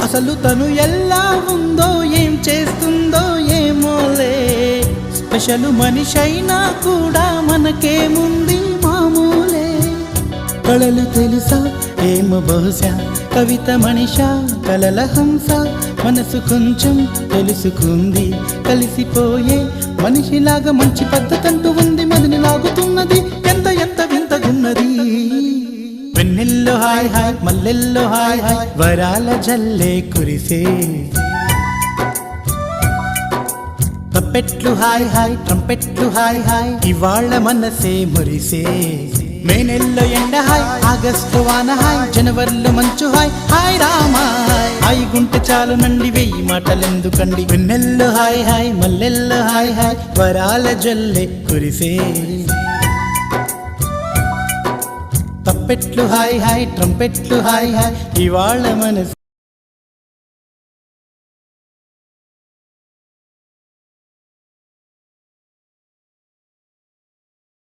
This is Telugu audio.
అసలు తను ఎలా ఉందో ఏం చేస్తుందో ఏమోలే, స్పెషల్ మనిషైనా కూడా మనకేముంది మామూలే. కళలు తెలుసా ఏమో బహుశా, కవిత మనిషా కలల హంస, మనసు కొంచెం తెలుసుకుంది కలిసిపోయే మనిషిలాగా, మంచి పద్ధతంటూ ఉంది మదిని లాగుతున్నది, ఎంత ఎంత వింతగున్నది. వెన్నెల్లో హాయ్ హాయ్ మల్లెల్లో హాయ్ హాయ్, వరాల జల్లే కురిసే. తప్పెట్లు హాయ్ హాయ్ ట్రంపెట్లు హాయ్ హాయ్, ఇవాళ మనసే మురిసే. మే నెల్లో ఎండ హాయ్, ఆగస్టు వాన హాయ్, జనవరిలో మంచు హాయ్, హాయ్ రామా హాయ్ గుంటె చాలు నండి వెయ్యి మాటలెందుకండి. వెన్నెల్లో హాయ్ హాయ్ మల్లెల్లో హాయ్ హాయ్, వరాల జల్లే కురిసే. తప్పెట్లు హాయ్ హాయ్ ట్రంపెట్లు హాయ్ హాయ్, ఇవాళ మనసు